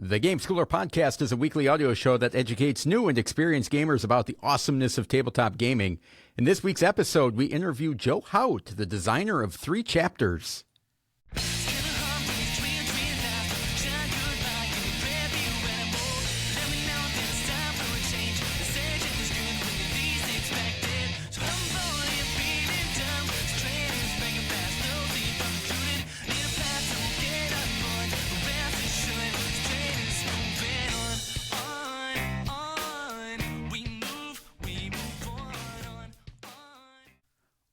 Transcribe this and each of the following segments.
The Game Schooler podcast is a weekly audio show that educates new and experienced gamers about the awesomeness of tabletop gaming. In this week's episode, we interview Joe Hout, the designer of 3 chapters.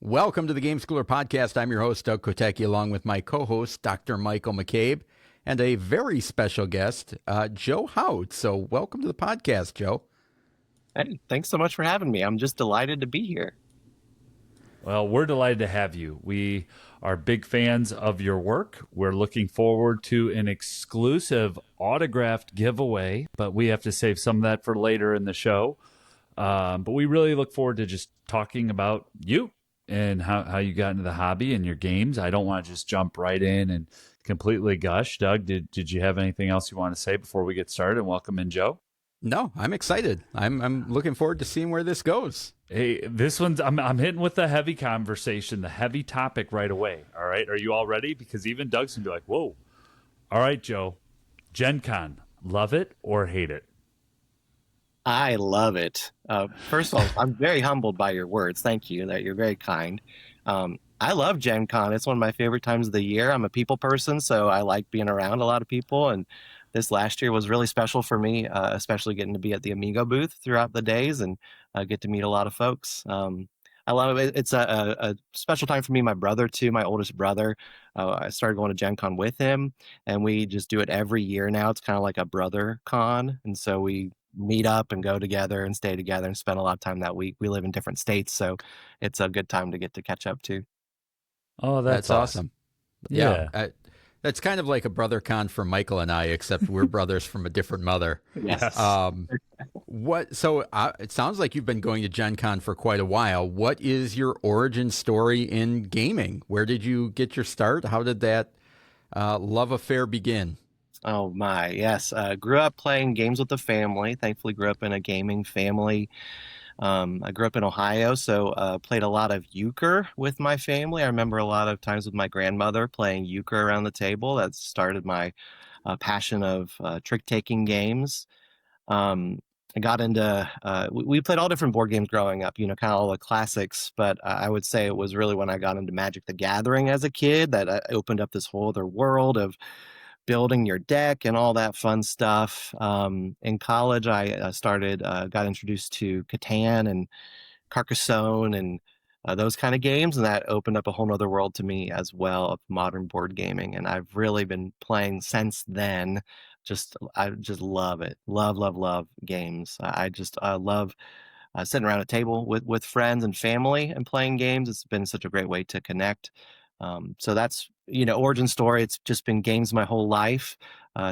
Welcome to the Game Schooler podcast. I'm your host, Doug Kotecki, along with my co-host, Dr. Michael McCabe, and a very special guest, Joe Hout. So welcome to the podcast, Joe. Hey, thanks so much for having me. I'm just delighted to be here. Well, we're delighted to have you. We are big fans of your work. We're looking forward to an exclusive autographed giveaway, but we have to save some of that for later in the show. But we really look forward to just talking about you and how you got into the hobby and your games. I don't want to just jump right in and completely gush. Doug, did you have anything else you want to say before we get started? And welcome in, Joe. No, I'm excited. I'm looking forward to seeing where this goes. Hey, this one's I'm hitting with the heavy conversation, the heavy topic right away. All right, are you all ready? Because even Doug's gonna be like, "Whoa!" All right, Joe. Gen Con, love it or hate it? I love it. First of all, I'm very humbled by your words. Thank you. That you're very kind. I love Gen Con. It's one of my favorite times of the year. I'm a people person, so I like being around a lot of people. And this last year was really special for me, especially getting to be at the Amigo booth throughout the days and get to meet a lot of folks. I love it. It's a special time for me. My brother, too, my oldest brother. I started going to Gen Con with him, and we just do it every year now. It's kind of like a brother con. And so we meet up and go together and stay together and spend a lot of time that week. We live in different states, so it's a good time to get to catch up too. Oh, that's awesome. Yeah. That's kind of like a brother con for Michael and I, except we're brothers from a different mother. Yes. So it sounds like you've been going to Gen Con for quite a while. What is your origin story in gaming? Where did you get your start? How did that love affair begin? Oh my, yes. Grew up playing games with the family. Thankfully grew up in a gaming family. I grew up in Ohio, so played a lot of euchre with my family. I remember a lot of times with my grandmother playing euchre around the table. That started my passion of trick-taking games. I got into, we played all different board games growing up, kind of all the classics, but I would say it was really when I got into Magic the Gathering as a kid that opened up this whole other world of building your deck and all that fun stuff. In college, I got introduced to Catan and Carcassonne and those kind of games, and that opened up a whole other world to me as well of modern board gaming. And I've really been playing since then. I just love it. Love games. I love sitting around a table with friends and family and playing games. It's been such a great way to connect. So that's, origin story. It's just been games my whole life.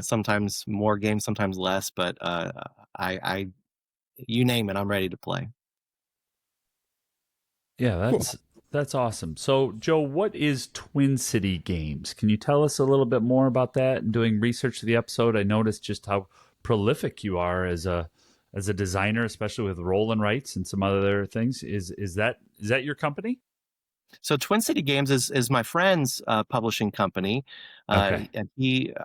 Sometimes more games, sometimes less, but I you name it, I'm ready to play. Yeah, that's awesome. So, Joe, what is Twin City Games? Can you tell us a little bit more about that? And doing research for the episode, I noticed just how prolific you are as a designer, especially with roll and writes and some other things. Is that your company? So Twin City Games is my friend's publishing company. Okay. And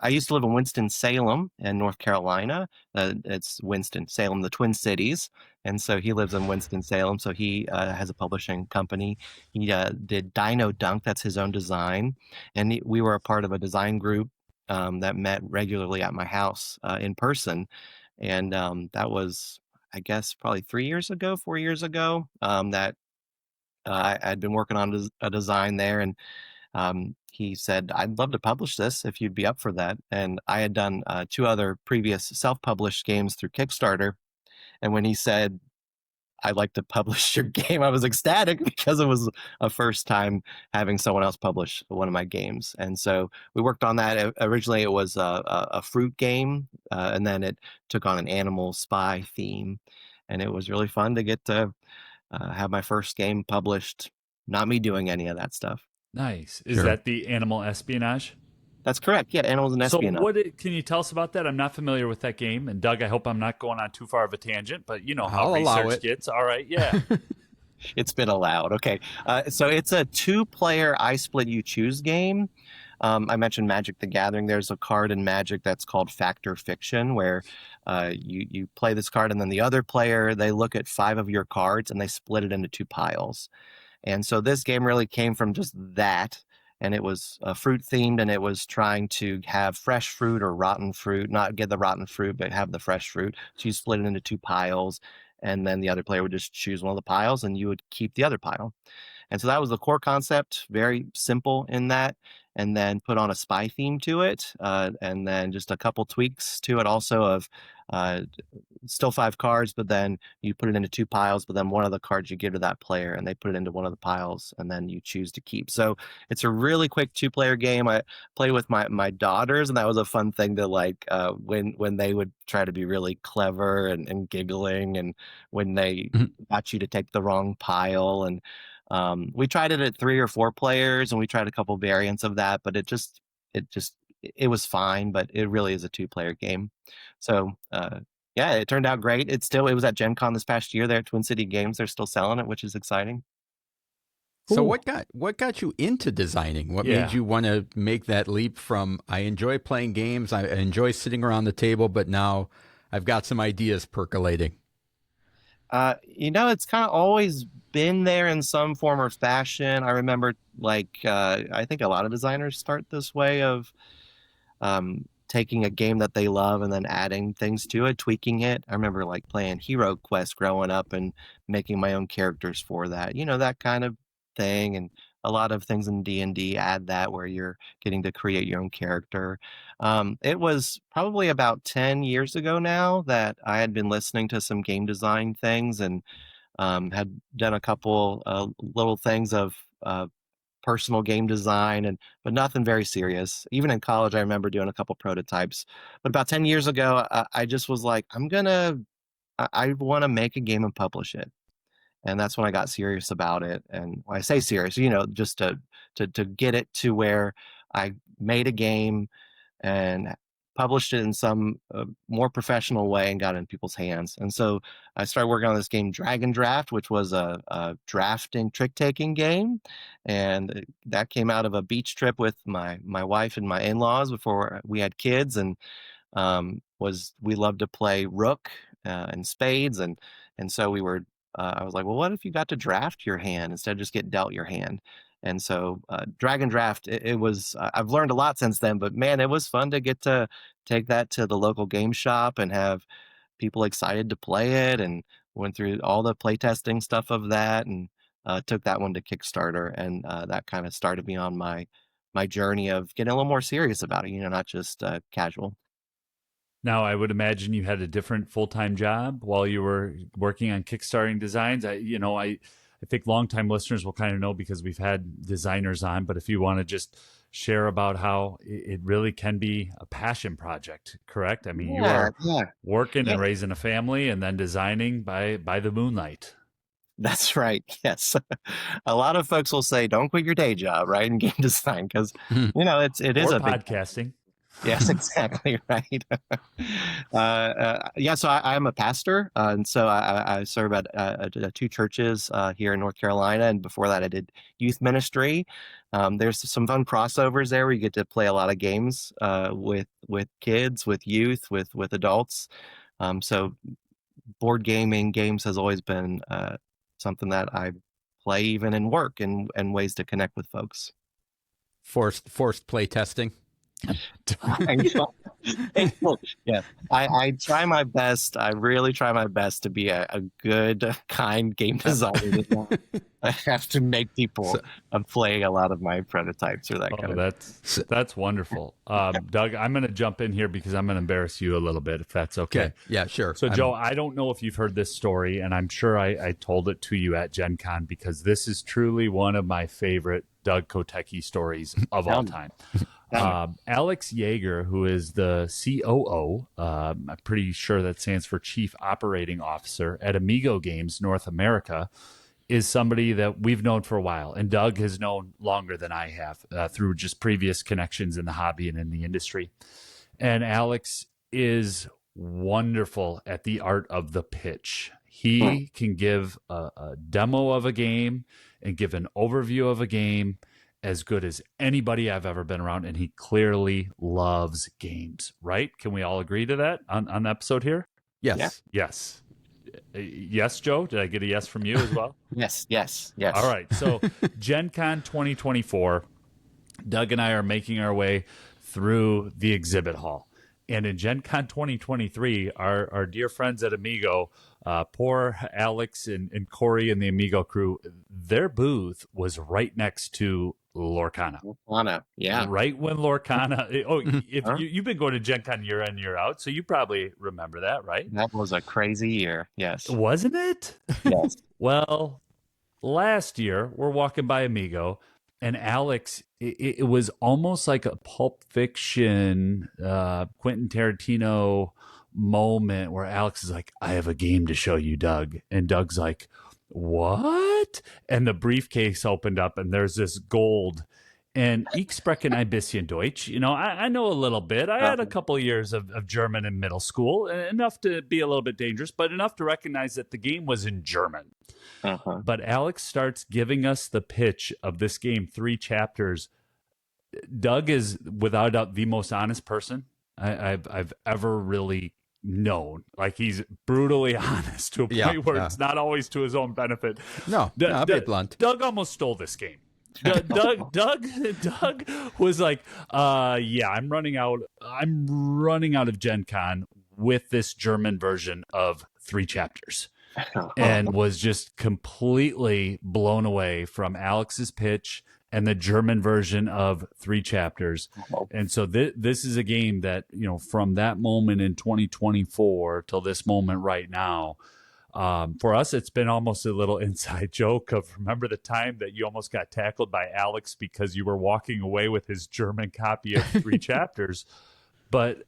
I used to live in Winston-Salem in North Carolina. It's Winston-Salem, the Twin Cities. And so he lives in Winston-Salem. So he has a publishing company. He did Dino Dunk. That's his own design. And we were a part of a design group that met regularly at my house in person. And that was, I guess, probably 4 years ago, that I'd been working on a design there, and he said, "I'd love to publish this if you'd be up for that." And I had done 2 other previous self-published games through Kickstarter, and when he said, "I'd like to publish your game," I was ecstatic because it was a first time having someone else publish one of my games. And so we worked on that. Originally, it was a fruit game, and then it took on an animal spy theme, and it was really fun to get to have my first game published, not me doing any of that stuff. Nice. Is Sure. that the Animal Espionage? That's correct. Yeah, Animals and So Espionage. can you tell us about that? I'm not familiar with that game. And Doug, I hope I'm not going on too far of a tangent, but you know how I'll allow research it. gets. All right, yeah. It's been allowed. Okay. So it's a two-player I Split You Choose game. I mentioned Magic the Gathering. There's a card in Magic that's called Fact or Fiction, where you play this card, and then the other player, they look at 5 of your cards and they split it into 2 piles. And so this game really came from just that. And it was fruit themed, and it was trying to have fresh fruit or rotten fruit, not get the rotten fruit, but have the fresh fruit. So you split it into 2 piles, and then the other player would just choose one of the piles, and you would keep the other pile. And so that was the core concept, very simple in that, and then put on a spy theme to it, and then just a couple tweaks to it also of uh, still 5 cards, but then you put it into 2 piles, but then one of the cards you give to that player, and they put it into one of the piles, and then you choose to keep. So it's a really quick 2-player game. I played with my daughters, and that was a fun thing to like when they would try to be really clever and giggling, and when they got you to take the wrong pile. And we tried it at 3 or 4 players, and we tried a couple variants of that, but it was fine, but it really is a 2-player game. So yeah, it turned out great. It was at Gen Con this past year there at Twin City Games. They're still selling it, which is exciting. So Ooh. what got you into designing? What Yeah. made you want to make that leap from I enjoy playing games, I enjoy sitting around the table, but now I've got some ideas percolating? It's kind of always been there in some form or fashion. I remember, I think a lot of designers start this way of taking a game that they love and then adding things to it, tweaking it. I remember like playing Hero Quest growing up and making my own characters for that, that kind of thing. And a lot of things in D&D add that, where you're getting to create your own character. It was probably about 10 years ago now that I had been listening to some game design things, and had done a couple little things of personal game design, but nothing very serious. Even in college, I remember doing a couple prototypes. But about 10 years ago, I just was like, I want to make a game and publish it. And that's when I got serious about it. And when I say serious, just to get it to where I made a game and published it in some more professional way and got it in people's hands. And so I started working on this game, Dragon Draft, which was a drafting trick-taking game. And that came out of a beach trip with my wife and my in-laws before we had kids. And we loved to play rook and spades. And so I was like, well, what if you got to draft your hand instead of just get dealt your hand? And so Dragon Draft, it was, I've learned a lot since then, but man, it was fun to get to take that to the local game shop and have people excited to play it, and went through all the playtesting stuff of that, and took that one to Kickstarter. And that kind of started me on my journey of getting a little more serious about it, not just casual. Now, I would imagine you had a different full-time job while you were working on Kickstarting designs. I think longtime listeners will kind of know because we've had designers on, but if you want to just share about how it really can be a passion project, correct? I mean, you are working and raising a family and then designing by the moonlight. That's right. Yes. A lot of folks will say, don't quit your day job, right? In game design, because, it is or a big podcasting. Yes, exactly right. So I'm a pastor, and so I serve at 2 churches here in North Carolina, and before that, I did youth ministry. There's some fun crossovers there where you get to play a lot of games with kids, with youth, with adults. So board games has always been something that I play even in work, and ways to connect with folks. Forced play testing. Yeah, I try my best. I really try my best to be a good, kind game designer. I have to make people play a lot of my prototypes or that kind of. That's wonderful. Doug, I'm going to jump in here because I'm going to embarrass you a little bit, if that's okay. Yeah, sure. So, Joe, I don't know if you've heard this story, and I'm sure I told it to you at Gen Con, because this is truly one of my favorite Doug Kotecki stories of all time. Alex Yeager, who is the COO, I'm pretty sure that stands for Chief Operating Officer at Amigo Games North America, is somebody that we've known for a while, and Doug has known longer than I have through just previous connections in the hobby and in the industry. And Alex is wonderful at the art of the pitch. He can give a demo of a game and give an overview of a game as good as anybody I've ever been around, and he clearly loves games, right? Can we all agree to that on the episode here? Yes. Yeah. Yes. Yes, Joe? Did I get a yes from you as well? Yes. All right. So Gen Con 2024, Doug and I are making our way through the exhibit hall. And in Gen Con 2023, our dear friends at Amigo, poor Alex and Corey and the Amigo crew, their booth was right next to Lorcana. Lorcana, yeah. Right when Lorcana, you've been going to Gen Con year in, year out, so you probably remember that, right? That was a crazy year, yes. Wasn't it? Yes. Well, last year, we're walking by Amigo, and Alex, it was almost like a Pulp Fiction, Quentin Tarantino moment where Alex is like, I have a game to show you, Doug. And Doug's like, what? And the briefcase opened up, and there's this gold. And ich spreche ein bisschen Deutsch. You know, I know a little bit. I had a couple of years of German in middle school, enough to be a little bit dangerous, but enough to recognize that the game was in German. But Alex starts giving us the pitch of this game, 3 chapters. Doug is, without a doubt, the most honest person I've ever really known. Like, he's brutally honest to a point where it's not always to his own benefit. No, I'll be blunt. Doug almost stole this game. Doug was like, I'm running out of Gen Con with this German version of 3 chapters. And was just completely blown away from Alex's pitch and the German version of 3 chapters. And so this is a game that, you know, from that moment in 2024 till this moment right now, for us, it's been almost a little inside joke of, remember the time that you almost got tackled by Alex because you were walking away with his German copy of 3 chapters, but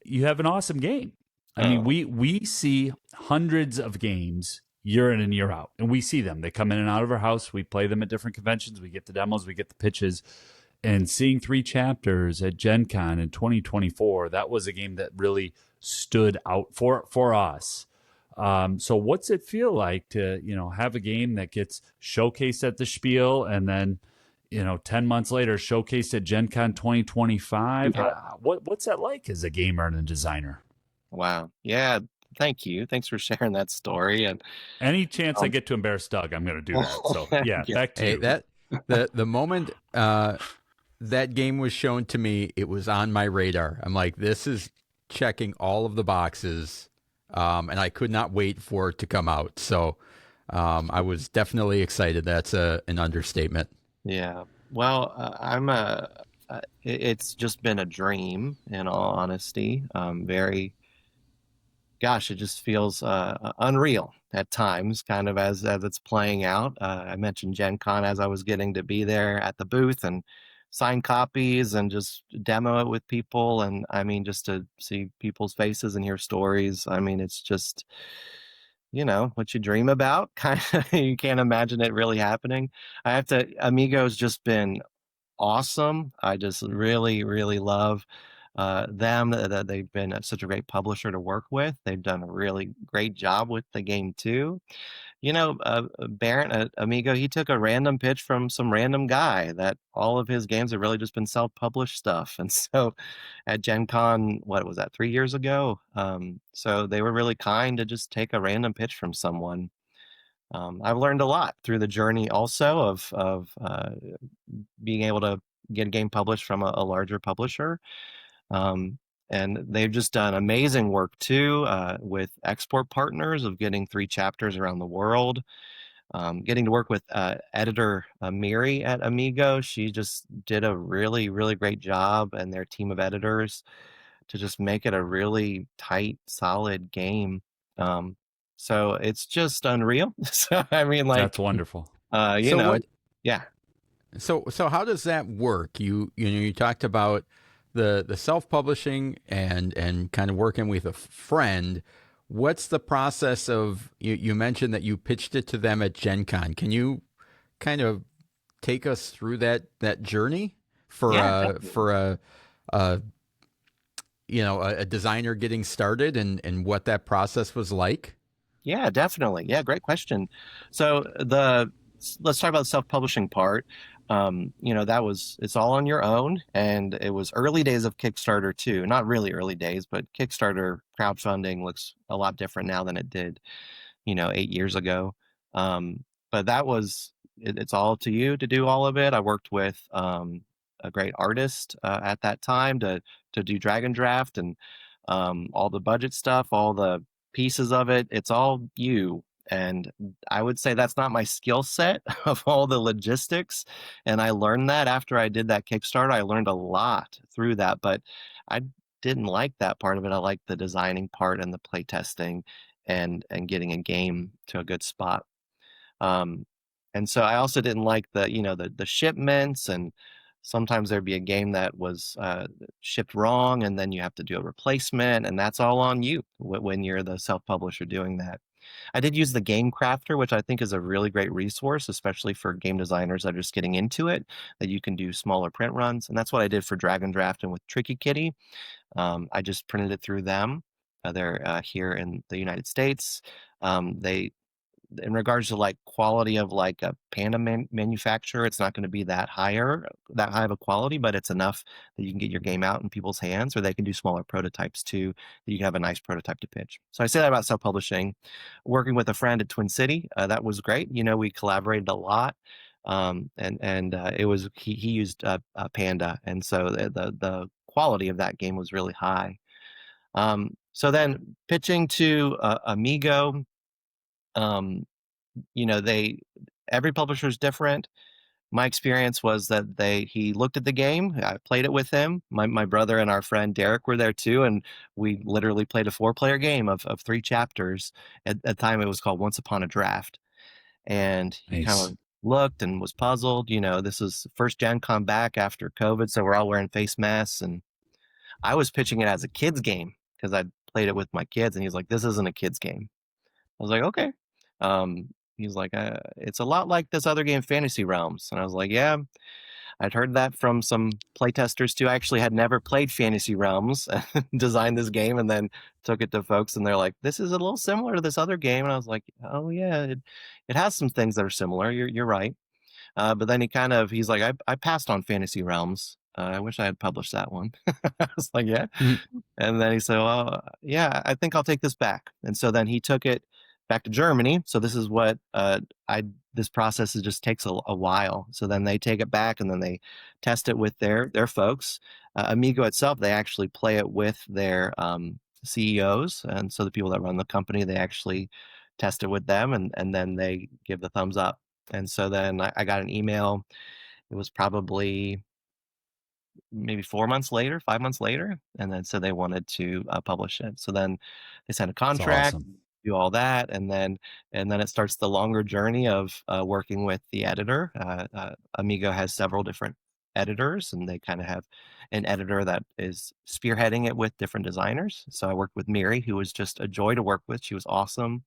you have an awesome game. I mean, we see hundreds of games year in and year out, and we see them. They come in and out of our house. We play them at different conventions. We get the demos. We get the pitches. And seeing 3 chapters at Gen Con in 2024, that was a game that really stood out for us. So what's it feel like to, you know, have a game that gets showcased at the Spiel and then, you know, 10 months later showcased at Gen Con 2025? What's that like as a gamer and a designer? Wow. Yeah. Thank you. Thanks for sharing that story. And any chance I get to embarrass Doug, I'm going to do that. So back to you. The moment that game was shown to me, it was on my radar. I'm like, this is checking all of the boxes, and I could not wait for it to come out. So I was definitely excited. That's an understatement. Yeah. Well, it's just been a dream, in all honesty. It just feels unreal at times, kind of as it's playing out. I mentioned Gen Con as I was getting to be there at the booth and sign copies and just demo it with people. And I mean, just to see people's faces and hear stories. I mean, it's just, you know, what you dream about. Kind of, you can't imagine it really happening. Amigo's just been awesome. I just really, really love them. That they've been such a great publisher to work with. They've done a really great job with the game too. You know, Barrett at Amigo, he took a random pitch from some random guy that all of his games have really just been self-published stuff. And so at Gen Con, what was that, 3 years ago? So they were really kind to just take a random pitch from someone. I've learned a lot through the journey also of being able to get a game published from a larger publisher. And they've just done amazing work too, with export partners of getting 3 chapters around the world. Getting to work with editor Miri at Amigo. She just did a really, really great job, and their team of editors, to just make it a really tight, solid game. So it's just unreal. So I mean, like, that's wonderful. Yeah. So how does that work? You talked about the self-publishing and kind of working with a friend. what's the process of, you mentioned that you pitched it to them at Gen Con. Can you kind of take us through that journey for Yeah, a a designer getting started and what that process was like? yeah, definitely. Yeah, great question. So let's talk about the self-publishing part. It's all on your own, and it was early days of Kickstarter too. Not really early days, but Kickstarter crowdfunding looks a lot different now than it did, 8 years ago. But it's all to you to do all of it. I worked with a great artist at that time to do drag and draft and all the budget stuff, all the pieces of it. It's all you. And I would say that's not my skill set of all the logistics. And I learned that after I did that Kickstarter. I learned a lot through that, but I didn't like that part of it. I liked the designing part and the play testing and getting a game to a good spot. Um, and so I also didn't like the shipments, and sometimes there'd be a game that was shipped wrong, and then you have to do a replacement, and that's all on you when you're the self-publisher doing that. I did use the Game Crafter, which I think is a really great resource, especially for game designers that are just getting into it, that you can do smaller print runs, and that's what I did for Drag and Draft and with Tricky Kitty. I just printed it through them. They're here in the United States. They In regards to like quality of like a Panda manufacturer, it's not going to be that high of a quality, but it's enough that you can get your game out in people's hands, or they can do smaller prototypes too, that you can have a nice prototype to pitch. So I say that about self-publishing. Working with a friend at Twin City, that was great. We collaborated a lot. It was he used Panda, and so the quality of that game was really high. So then pitching to Amigo. um, every publisher is different. My experience was that he looked at the game. I played it with him. My brother and our friend Derek were there too, and we literally played a 4-player game of 3 chapters. At the time, it was called Once Upon a Draft, and he kind Nice. of looked and was puzzled. This is first Gen Con back after COVID, so we're all wearing face masks, and I was pitching it as a kids game because I played it with my kids, and he's like, "This isn't a kids game." I was like, okay. He's like, it's a lot like this other game, Fantasy Realms. And I was like, yeah, I'd heard that from some playtesters too. I actually had never played Fantasy Realms, designed this game, and then took it to folks, and they're like, this is a little similar to this other game. And I was like, oh yeah, it has some things that are similar. You're right. But then he's like, I passed on Fantasy Realms. I wish I had published that one. I was like, yeah. And then he said, well, yeah, I think I'll take this back. And so then he took it back to Germany. So this is what this process just takes a while. So then they take it back, and then they test it with their folks. Amigo itself, they actually play it with their CEOs. And so the people that run the company, they actually test it with them, and then they give the thumbs up. And so then I got an email. It was probably maybe 4 months later, 5 months later, and then said they wanted to publish it. So then they signed a That's contract, awesome. do all that, and then it starts the longer journey of working with the editor. Amigo has several different editors, and they kind of have an editor that is spearheading it with different designers. So I worked with Miri, who was just a joy to work with. She was awesome.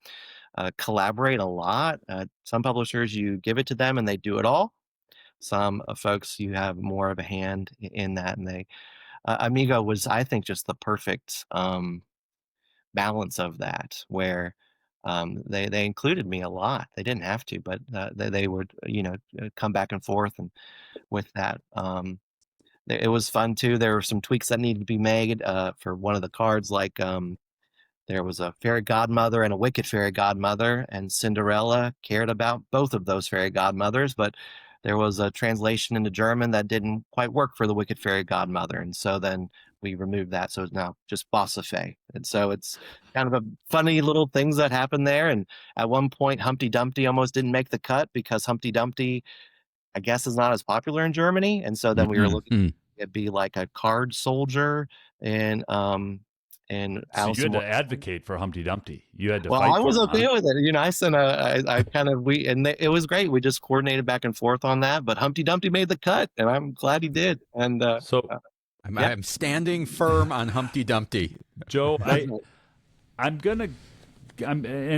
Collaborate a lot. Some publishers, you give it to them and they do it all. Some folks, you have more of a hand in that, and Amigo was, I think, just the perfect balance of that, where they included me a lot. They didn't have to, but they would come back and forth and with that. It was fun too. There were some tweaks that needed to be made for one of the cards, like there was a fairy godmother and a wicked fairy godmother, and Cinderella cared about both of those fairy godmothers, but there was a translation into German that didn't quite work for the wicked fairy godmother, and so then we removed that, so it's now just Bossa Fay. And so it's kind of a funny little things that happen there. And at one point, Humpty Dumpty almost didn't make the cut because Humpty Dumpty, I guess, is not as popular in Germany, and so then we were looking at be like a card soldier and So Alice you in had to advocate for Humpty Dumpty. You had to Well, fight I for was him, okay huh? with it. I sent I kind of, it was great. We just coordinated back and forth on that, but Humpty Dumpty made the cut, and I'm glad he did. And So, yeah, I'm standing firm on Humpty Dumpty. Joe, definitely. And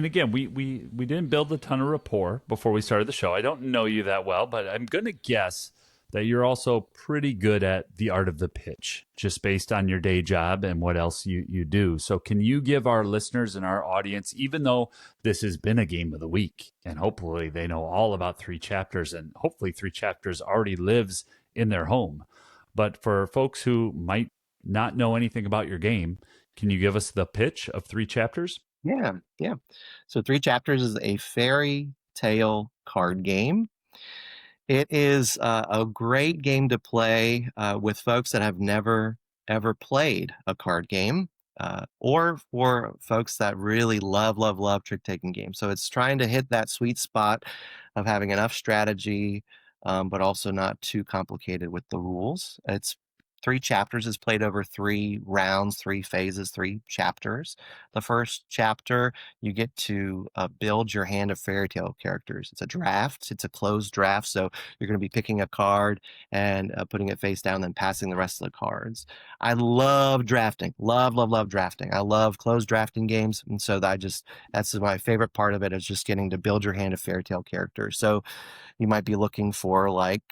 again, we didn't build a ton of rapport before we started the show. I don't know you that well, but I'm gonna guess that you're also pretty good at the art of the pitch, just based on your day job and what else you do. So can you give our listeners and our audience, even though this has been a game of the week, and hopefully they know all about 3 chapters, and hopefully 3 chapters already lives in their home. But for folks who might not know anything about your game, can you give us the pitch of 3 chapters? Yeah. So 3 chapters is a fairy tale card game. It is a great game to play with folks that have never ever played a card game, or for folks that really love trick-taking games. So it's trying to hit that sweet spot of having enough strategy, but also not too complicated with the rules. It's 3 chapters. Is played over 3 rounds, 3 phases, 3 chapters. The first chapter, you get to build your hand of fairy tale characters. It's a draft. It's a closed draft, so you're going to be picking a card and putting it face down, then passing the rest of the cards. I love drafting. Love drafting. I love closed drafting games, and so that's my favorite part of it, is just getting to build your hand of fairy tale characters. So you might be looking for, like,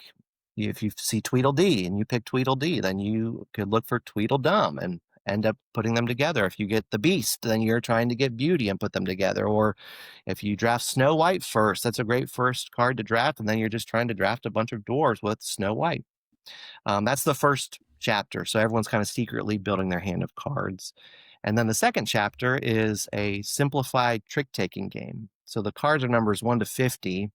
if you see Tweedledee and you pick Tweedledee, then you could look for Tweedledum and end up putting them together. If you get the Beast, then you're trying to get Beauty and put them together. Or if you draft Snow White first, that's a great first card to draft, and then you're just trying to draft a bunch of dwarves with Snow White. That's the first chapter, so everyone's kind of secretly building their hand of cards. And then the second chapter is a simplified trick-taking game. So the cards are numbers 1 to 50.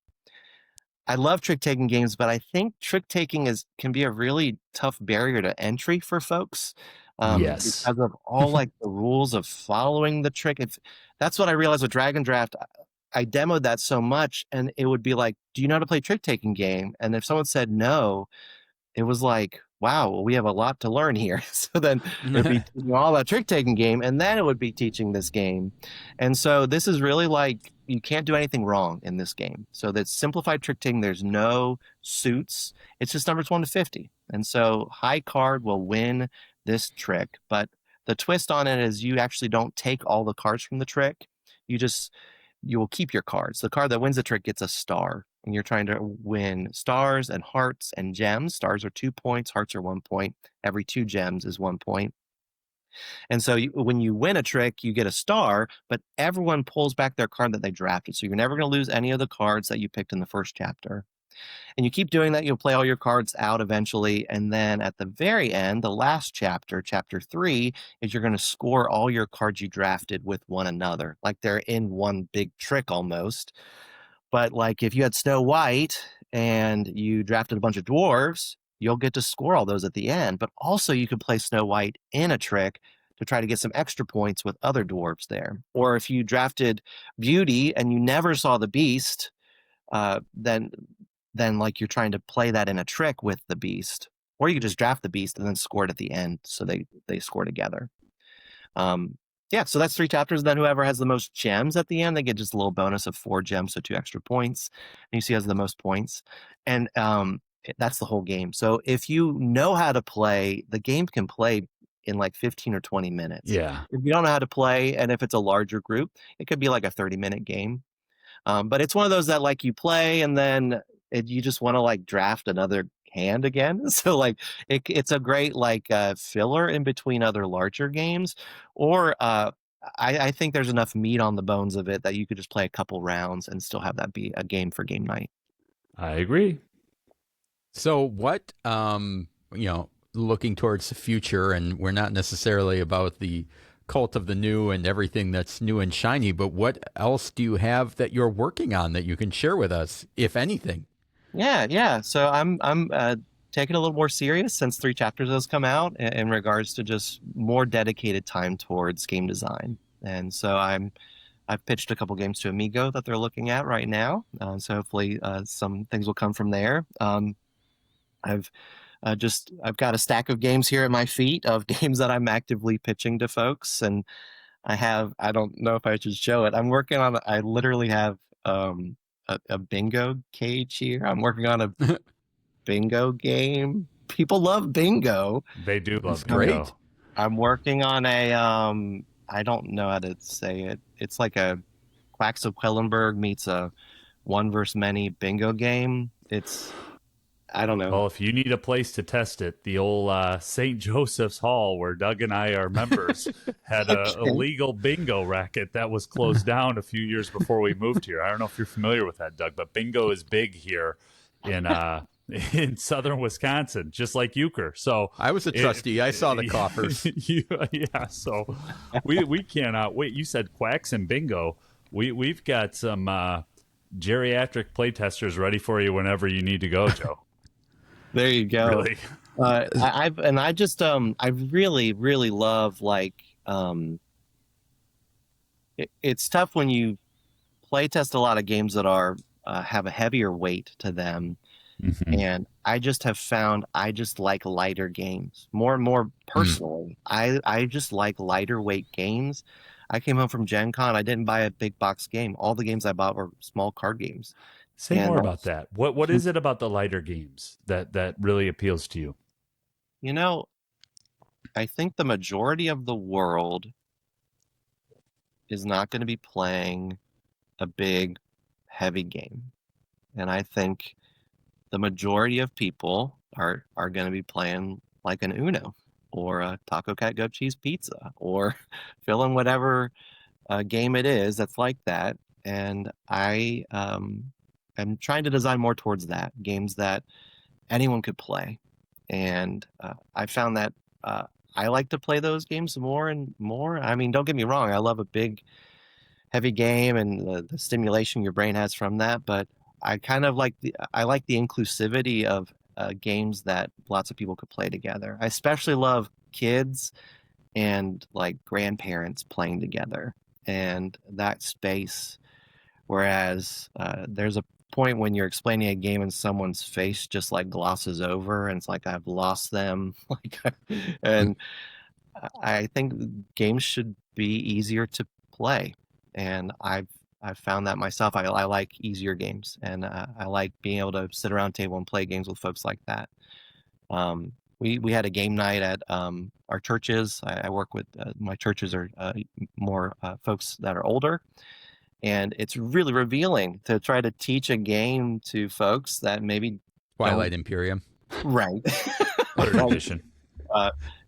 I love trick-taking games, but I think trick-taking can be a really tough barrier to entry for folks. Yes. Because of all like the rules of following the trick. That's what I realized with Dragon Draft. I demoed that so much, and it would be like, do you know how to play trick-taking game? And if someone said no, it was like, wow, well, we have a lot to learn here. So then it'd be teaching all about trick-taking game, and then it would be teaching this game. And so this is really like, you can't do anything wrong in this game. So that's simplified trick-taking. There's no suits. It's just numbers 1 to 50. And so high card will win this trick. But the twist on it is you actually don't take all the cards from the trick. You will keep your cards. The card that wins the trick gets a star, and you're trying to win stars and hearts and gems. Stars are 2 points, hearts are 1 point. Every 2 gems is 1 point. And so when you win a trick, you get a star, but everyone pulls back their card that they drafted. So you're never going to lose any of the cards that you picked in the first chapter. And you keep doing that, you'll play all your cards out eventually. And then at the very end, the last chapter, chapter 3, is you're going to score all your cards you drafted with one another. Like they're in one big trick almost. But like if you had Snow White and you drafted a bunch of dwarves, you'll get to score all those at the end. But also you could play Snow White in a trick to try to get some extra points with other dwarves there. Or if you drafted Beauty and you never saw the Beast, then like you're trying to play that in a trick with the Beast. Or you could just draft the Beast and then score it at the end, so they score together. So that's 3 chapters. Then whoever has the most gems at the end, they get just a little bonus of 4 gems, so 2 extra points. And you see who has the most points. And that's the whole game. So if you know how to play, the game can play in like 15 or 20 minutes. Yeah. If you don't know how to play, and if it's a larger group, it could be like a 30-minute game. But it's one of those that like you play and then you just want to like draft another hand again. So like it's a great like filler in between other larger games. Or I think there's enough meat on the bones of it that you could just play a couple rounds and still have that be a game for game night. I agree. So what, looking towards the future, and we're not necessarily about the cult of the new and everything that's new and shiny, but what else do you have that you're working on that you can share with us, if anything? Yeah. So I'm taking it a little more serious since 3 chapters has come out in regards to just more dedicated time towards game design. And so I've pitched a couple games to Amigo that they're looking at right now. So hopefully some things will come from there. I've got a stack of games here at my feet of games that I'm actively pitching to folks, and I don't know if I should show it. I literally have a bingo cage here. I'm working on a bingo game. People love bingo. They do love great. bingo. I'm working on I don't know how to say it. It's like a Quacks of Quellenberg meets a one versus many bingo game. I don't know. Well, if you need a place to test it, the old St. Joseph's Hall, where Doug and I are members, had a illegal bingo racket that was closed down a few years before we moved here. I don't know if you're familiar with that, Doug, but bingo is big here in southern Wisconsin, just like euchre. So I was a trustee. I saw the coffers. Yeah, so we cannot wait. You said quacks and bingo. We've got some geriatric playtesters ready for you whenever you need to go, Joe. There you go. Really? I really, really love it's tough when you play test a lot of games that are have a heavier weight to them. Mm-hmm. And I just have found I just like lighter games more and more personally. I just like lighter weight games. I came home from Gen Con. I didn't buy a big box game. All the games I bought were small card games. Say more about that. What is it about the lighter games that really appeals to you? You know, I think the majority of the world is not going to be playing a big, heavy game. And I think the majority of people are going to be playing like an Uno or a Taco Cat Goat Cheese Pizza or fill in whatever game it is that's like that. And I am trying to design more towards that, games that anyone could play. And I found that I like to play those games more and more. I mean, don't get me wrong, I love a big, heavy game and the stimulation your brain has from that, but I kind of like the inclusivity of games that lots of people could play together. I especially love kids and like grandparents playing together and that space. Whereas there's a point when you're explaining a game and someone's face just like glosses over and it's like I've lost them. And I think games should be easier to play, and I've found that myself. I like easier games, and I like being able to sit around a table and play games with folks like that. We had a game night at our churches. I work with my churches are more folks that are older. And it's really revealing to try to teach a game to folks that maybe Twilight Imperium. Right. Third edition.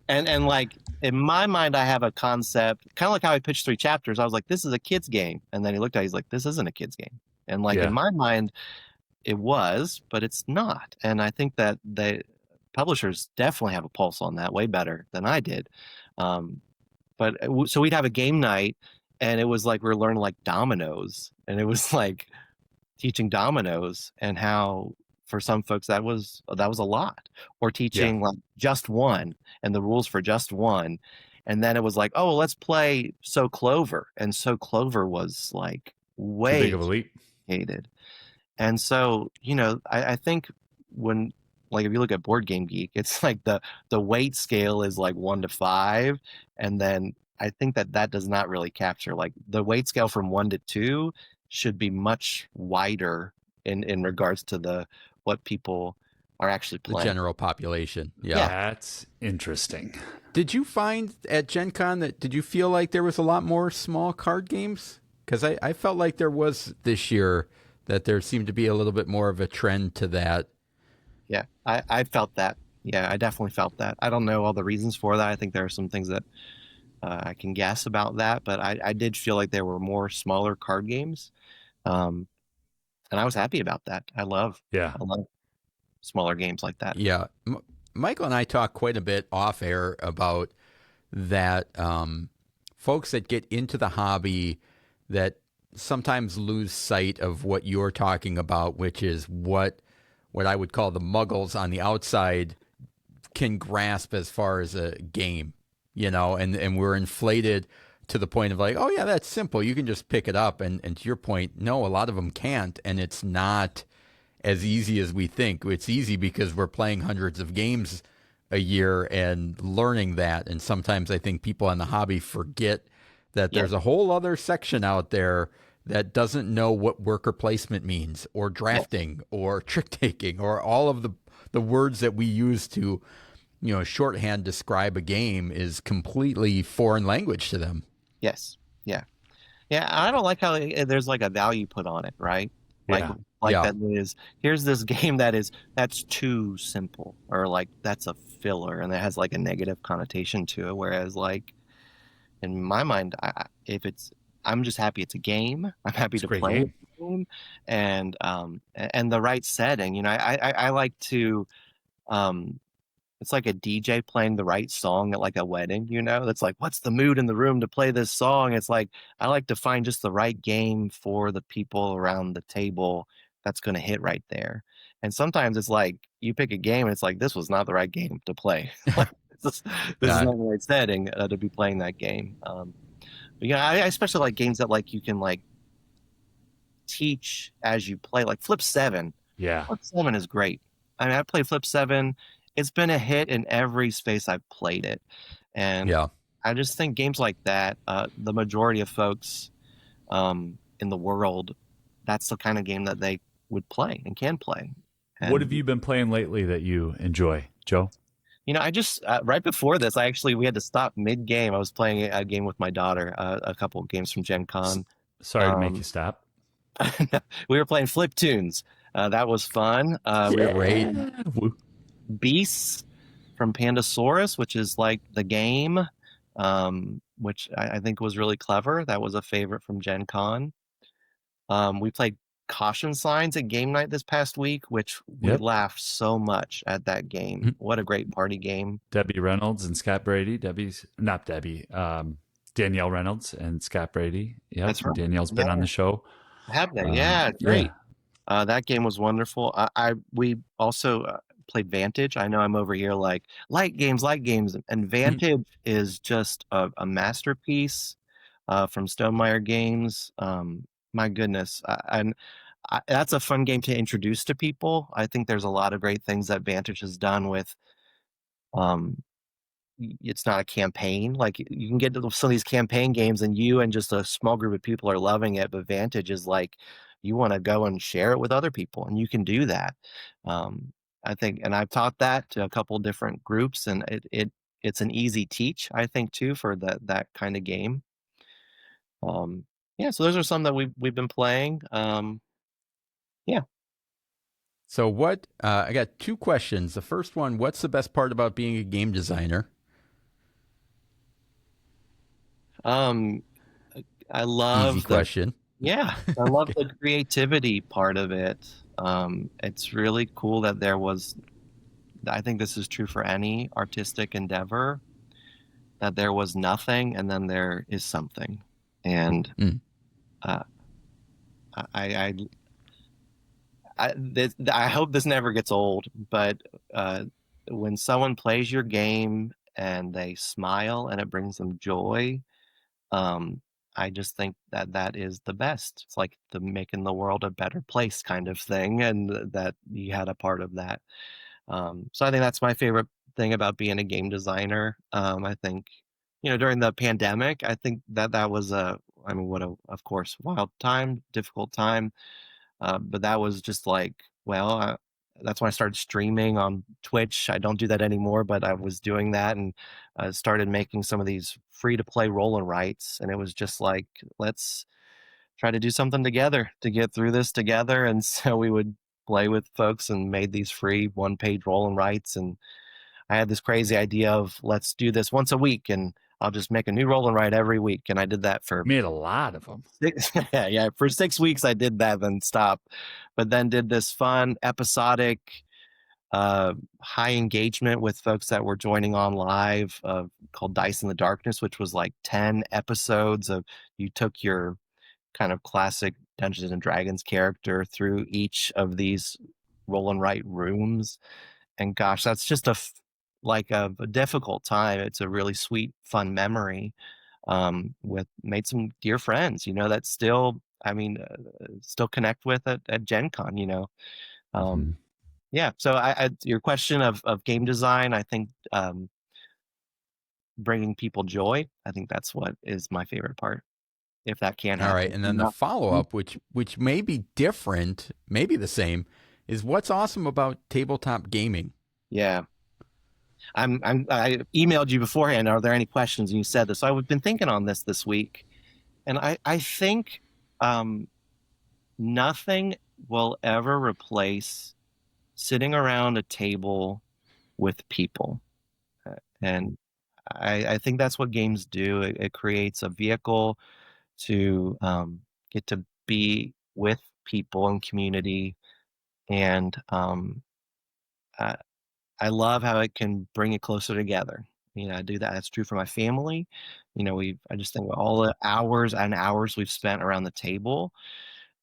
And like in my mind, I have a concept, kind of like how I pitched 3 chapters. I was like, this is a kid's game. And then he looked at it, he's like, this isn't a kid's game. And like in my mind, it was, but it's not. And I think that the publishers definitely have a pulse on that, way better than I did. So we'd have a game night. And it was like we were learning like dominoes, and it was like teaching dominoes and how for some folks that was a lot, or teaching like just one and the rules for just one. And then it was like, oh, well, let's play So Clover. And So Clover was like way too big of a leap. hated. And so, you know, I think when, like, if you look at Board Game Geek, it's like the weight scale is like 1 to 5. And then I think that does not really capture, like, the weight scale from 1 to 2 should be much wider in regards to what people are actually playing. The general population. Yeah. That's interesting. Did you find at Gen Con did you feel like there was a lot more small card games? Because I felt like there was this year, that there seemed to be a little bit more of a trend to that. Yeah, I felt that. Yeah, I definitely felt that. I don't know all the reasons for that. I think there are some things that I can guess about that, but I did feel like there were more smaller card games, and I was happy about that. I love smaller games like that. Yeah, Michael and I talked quite a bit off air about that. Folks that get into the hobby that sometimes lose sight of what you're talking about, which is what I would call the muggles on the outside can grasp as far as a game. You know, and we're inflated to the point of like, oh yeah, that's simple. You can just pick it up. And to your point, no, a lot of them can't. And it's not as easy as we think. It's easy because we're playing hundreds of games a year and learning that. And sometimes I think people in the hobby forget that there's a whole other section out there that doesn't know what worker placement means, or drafting, or trick taking, or all of the words that we use to, you know, shorthand describe a game is completely foreign language to them. Yes. Yeah. Yeah. I don't like how there's like a value put on it, right? Like, Yeah. like Yeah. that is, here's this game that's too simple, or like that's a filler and it has like a negative connotation to it. Whereas, like, in my mind, if it's, I'm just happy it's a game. I'm happy It's a to great play game. the game, and the right setting. I like to, um, it's like a DJ playing the right song at like a wedding. That's like, what's the mood in the room to play this song? It's like I like to find just the right game for the people around the table that's going to hit right there. And sometimes it's like you pick a game and it's like this was not the right game to play. Like, this is Yeah. not the right setting to be playing that game. But yeah, I especially like games that like you can like teach as you play. Like Flip 7. Yeah. Flip 7 is great. I mean, I played Flip 7. It's been a hit in every space I've played it. And Yeah. I just think games like that, the majority of folks in the world, that's the kind of game that they would play and can play. What have And, you been playing lately that you enjoy, Joe? I just, right before this, we had to stop mid-game. I was playing a game with my daughter, a couple of games from Gen S- Con. Sorry to make you stop. We were playing Flip Tunes. That was fun. We were Great. Woo. Beasts from Pandasaurus, which is like the game, which I think was really clever. That was a favorite from Gen Con. We played Caution Signs at game night this past week, which we Yep. laughed so much at that game. Mhm. What a great party game. Debbie Reynolds and Scott Brady. Not Debbie. Danielle Reynolds and Scott Brady. Yep. That's right. Danielle's been Yeah. on the show. Have they? Yeah, great. Yeah. That game was wonderful. We also played Vantage. I know I'm over here like light games, and Vantage is just a masterpiece from Stonemaier Games. My goodness, that's a fun game to introduce to people. I think there's a lot of great things that Vantage has done with. Um, it's not a campaign. Like you can get to some of these campaign games, and you and just a small group of people are loving it. But Vantage is like you want to go and share it with other people, and you can do that. Um, I think, and I've taught that to a couple different groups, and it's an easy teach, I think, too, for that kind of game. Yeah, so those are some that we've been playing. Yeah. So what? I got two questions. The first one: what's the best part about being a game designer? I Easy love question. yeah, I love the creativity part of it. It's really cool that I think this is true for any artistic endeavor, that there was nothing and then there is something. And Mm. uh, I, I hope this never gets old, but when someone plays your game and they smile and it brings them joy, um, I just think that is the best. It's like the making the world a better place kind of thing, and that you had a part of that. So I think that's my favorite thing about being a game designer. I think, during the pandemic, I think that was I mean, what of course, wild time, difficult time. But that was just like, well, that's when I started streaming on Twitch. I don't do that anymore, but I was doing that and started making some of these free to play roll and writes. And it was just like, let's try to do something together to get through this together. And so we would play with folks and made these free 1-page roll and writes. And I had this crazy idea of let's do this once a week and I'll just make a new roll and write every week. And I did that for Made a lot of them. yeah, for 6 weeks I did that, then stopped. But then did this fun episodic high engagement with folks that were joining on live called Dice in the Darkness, which was like 10 episodes of you took your kind of classic Dungeons and Dragons character through each of these roll and write rooms. And gosh, that's just like a difficult time. It's a really sweet, fun memory. With made some dear friends, that still, I mean, still connect with at Gen Con, Mhm. Yeah. So your question of game design, I think bringing people joy, I think that's what is my favorite part. If that can All happen. right, and then the follow up, which may be different, maybe the same, is what's awesome about tabletop gaming. Yeah. I emailed you beforehand. Are there any questions? And you said this. So I've been thinking on this week, and I think nothing will ever replace sitting around a table with people. And I think that's what games do. It creates a vehicle to get to be with people and community. And I, I love how it can bring it closer together. I do that. That's true for my family. I just think of all the hours and hours we've spent around the table,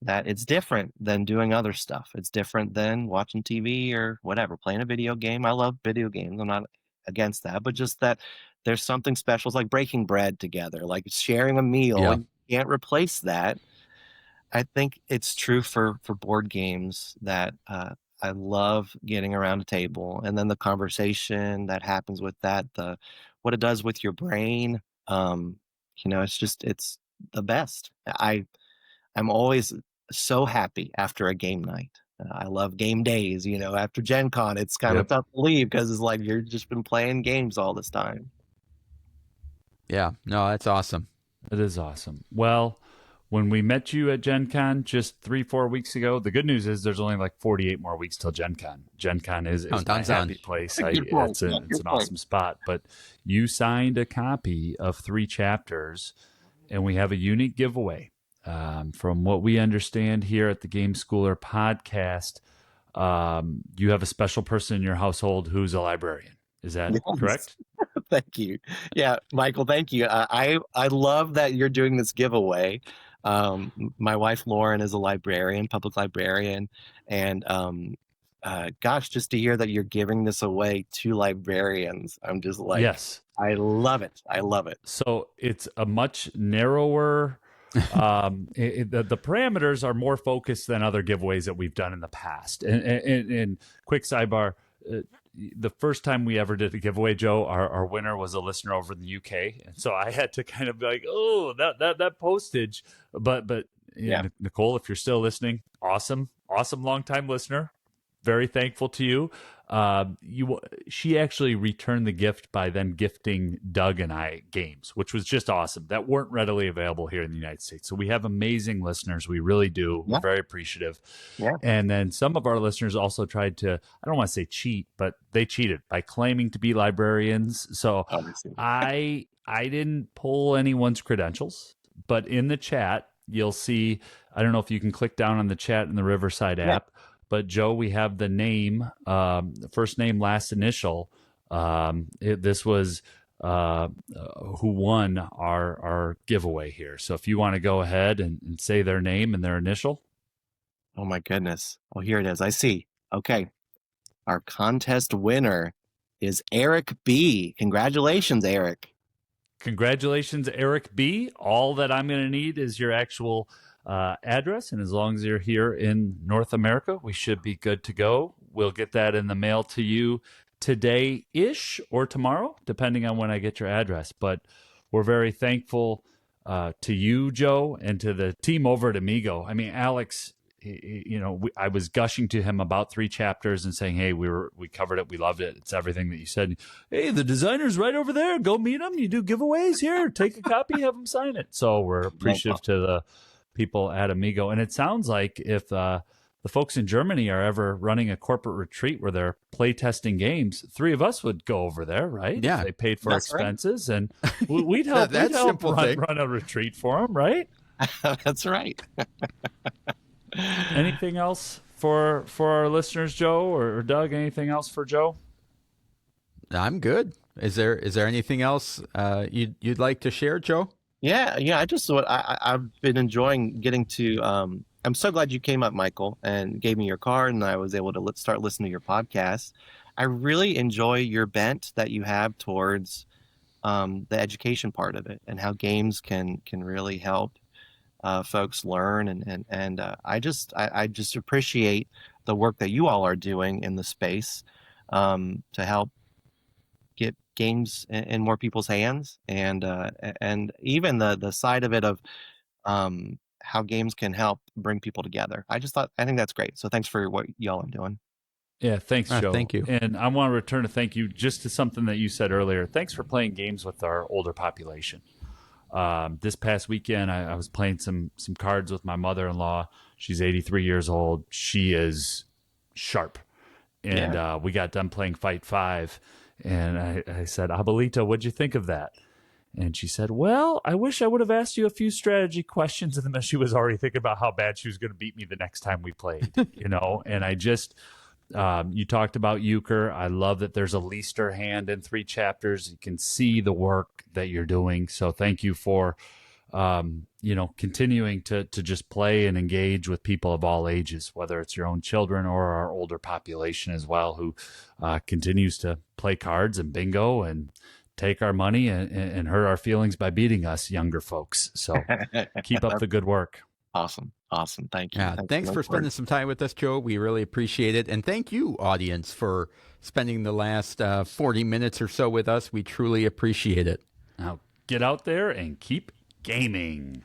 that it's different than doing other stuff. It's different than watching TV or whatever, playing a video game. I love video games. I'm not against that, but just that there's something special. It's like breaking bread together, like sharing a meal, Yeah. and you can't replace that. I think it's true for board games that I love getting around a table, and then the conversation that happens with that, the what it does with your brain. It's the best. I'm always so happy after a game night. I love game days. After Gen Con, it's kind of Yep. tough to leave because it's like you're just been playing games all this time. Yeah. No, that's awesome. It is awesome. Well, when we met you at Gen Con just 3-4 weeks ago, the good news is there's only like 48 more weeks till Gen Con. Gen Con is my Countdown's happy on. place. Good point. It's Yeah, an good point. awesome spot. But you signed a copy of 3 chapters, and we have a unique giveaway. From what we understand here at the Game Schooler podcast, you have a special person in your household who's a librarian. Is that Yes. correct? Thank you. Yeah, Michael, thank you. I love that you're doing this giveaway. My wife Lauren is a librarian, public librarian, and gosh, just to hear that you're giving this away to librarians, I'm just like, Yes. I love it. I love it. So it's a much narrower. The parameters are more focused than other giveaways that we've done in the past. And quick sidebar, the first time we ever did a giveaway, Joe, our winner was a listener over in the UK, and so I had to kind of be like, oh, that postage. But Yeah. Nicole, if you're still listening, awesome longtime listener. Very thankful to you. She actually returned the gift by then gifting Doug and I games, which was just awesome. That weren't readily available here in the United States. So we have amazing listeners. We really do. Yeah. We're very appreciative. Yeah. And then some of our listeners also tried to, I don't want to say cheat, but they cheated by claiming to be librarians. So Obviously. I didn't pull anyone's credentials, but in the chat, you'll see, I don't know if you can click down on the chat in the Riverside app. But Joe, we have the name, first name, last initial. This was who won our giveaway here. So if you want to go ahead and say their name and their initial. Oh my goodness. Oh, here it is. I see. Okay. Our contest winner is Eric B. Congratulations, Eric. Congratulations, Eric B. All that I'm going to need is your actual address, and as long as you're here in North America, we should be good to go. We'll get that in the mail to you today-ish or tomorrow, depending on when I get your address. But we're very thankful to you, Joe, and to the team over at Amigo. I mean, Alex, I was gushing to him about 3 chapters and saying, hey, we covered it, we loved it, it's everything that you said. Hey, the designer's right over there, go meet him, you do giveaways here, take a copy, have him sign it. So we're appreciative to the people at Amigo. And it sounds like if the folks in Germany are ever running a corporate retreat where they're play testing games, 3 of us would go over there, right? Yeah. If they paid for That's expenses, right. And we'd help, That simple thing. run a retreat for them, right? That's right. Anything else for our listeners, Joe or Doug? Anything else for Joe? I'm good. Is there anything else you'd like to share, Joe? Yeah. I've been enjoying getting to. I'm so glad you came up, Michael, and gave me your card, and I was able to start listening to your podcast. I really enjoy your bent that you have towards the education part of it and how games can really help folks learn, and I just appreciate the work that you all are doing in the space to help get games in more people's hands, and even the side of it of how games can help bring people together. I think that's great. So thanks for what y'all are doing. Yeah, thanks, Joe. Thank you. And I want to return a thank you just to something that you said earlier. Thanks for playing games with our older population. This past weekend, I was playing some cards with my mother-in-law. She's 83 years old. She is sharp. And we got done playing Fight 5. And I said, Abuelita, what'd you think of that? And she said, well, I wish I would have asked you a few strategy questions. And then she was already thinking about how bad she was going to beat me the next time we played, And I just... you talked about euchre. I love that there's a Leister hand in 3 chapters. You can see the work that you're doing. So thank you for, continuing to just play and engage with people of all ages, whether it's your own children or our older population as well, who continues to play cards and bingo and take our money and hurt our feelings by beating us younger folks. So keep up the good work. Awesome. Thank you. Yeah, thanks for spending some time with us, Joe. We really appreciate it. And thank you, audience, for spending the last 40 minutes or so with us. We truly appreciate it. Now get out there and keep gaming.